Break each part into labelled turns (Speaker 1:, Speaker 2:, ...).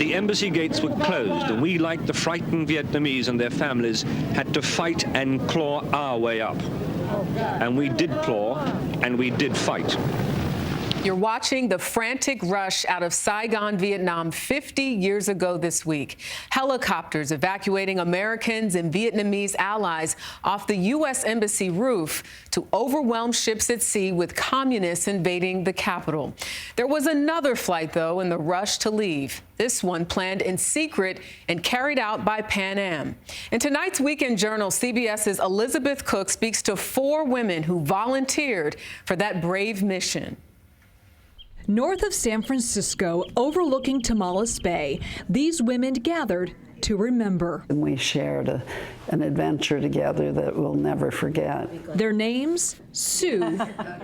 Speaker 1: the embassy gates were closed, and we, like the frightened Vietnamese and their families, had to fight and claw our way up. And we did claw, and we did fight.
Speaker 2: You're watching the frantic rush out of Saigon, Vietnam 50 years ago this week. Helicopters evacuating Americans and Vietnamese allies off the U.S. Embassy roof to overwhelm ships at sea with communists invading the capital. There was another flight, though, in the rush to leave. This one planned in secret and carried out by Pan Am. In tonight's Weekend Journal, CBS's Elizabeth Cook speaks to 4 women who volunteered for that brave mission.
Speaker 3: North of San Francisco, overlooking Tamales Bay, these women gathered to remember.
Speaker 4: And we shared an adventure together that we'll never forget.
Speaker 3: Their names, Sue,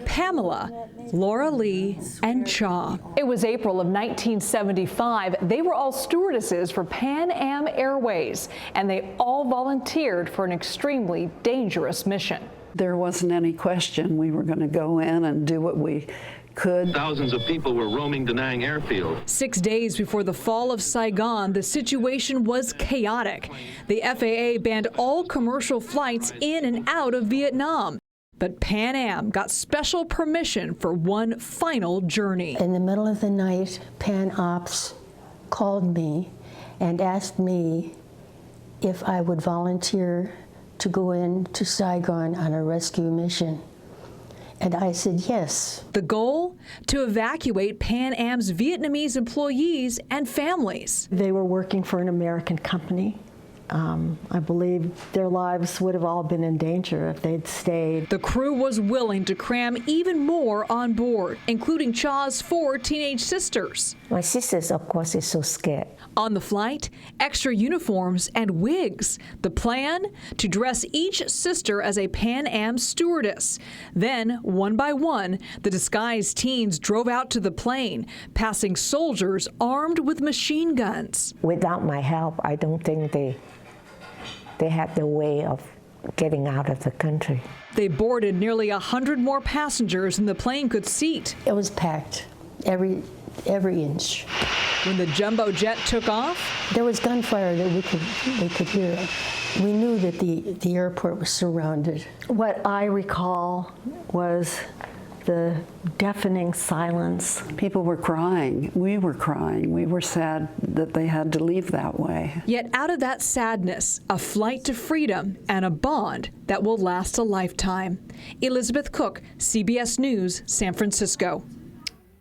Speaker 3: Pamela, Laura Lee, and Cha.
Speaker 5: It was April of 1975. They were all stewardesses for Pan Am Airways, and they all volunteered for an extremely dangerous mission.
Speaker 4: There wasn't any question we were going to go in and do what we could.
Speaker 6: Thousands of people were roaming Da Nang airfield.
Speaker 3: 6 days before the fall of Saigon, the situation was chaotic. The FAA banned all commercial flights in and out of Vietnam. But Pan Am got special permission for one final journey.
Speaker 7: In the middle of the night, Pan Ops called me and asked me if I would volunteer to go in to Saigon on a rescue mission. And I said yes.
Speaker 3: The goal? To evacuate Pan Am's Vietnamese employees and families.
Speaker 7: They were working for an American company. I believe their lives would have all been in danger if they'd stayed.
Speaker 3: The crew was willing to cram even more on board, including Cha's 4 teenage sisters.
Speaker 7: My sisters, of course, is so scared.
Speaker 3: On the flight, extra uniforms and wigs. The plan? To dress each sister as a Pan Am stewardess. Then, one by one, the disguised teens drove out to the plane, passing soldiers armed with machine guns.
Speaker 7: Without my help, I don't think they had the way of getting out of the country.
Speaker 3: They boarded nearly 100 more passengers than the plane could seat.
Speaker 7: It was packed, every inch.
Speaker 3: When the jumbo jet took off,
Speaker 7: there was gunfire that we could hear. We knew that the airport was surrounded. What I recall was the deafening silence.
Speaker 4: People were crying. We were crying. We were sad that they had to leave that way.
Speaker 3: Yet out of that sadness, a flight to freedom and a bond that will last a lifetime. Elizabeth Cook, CBS News, San Francisco.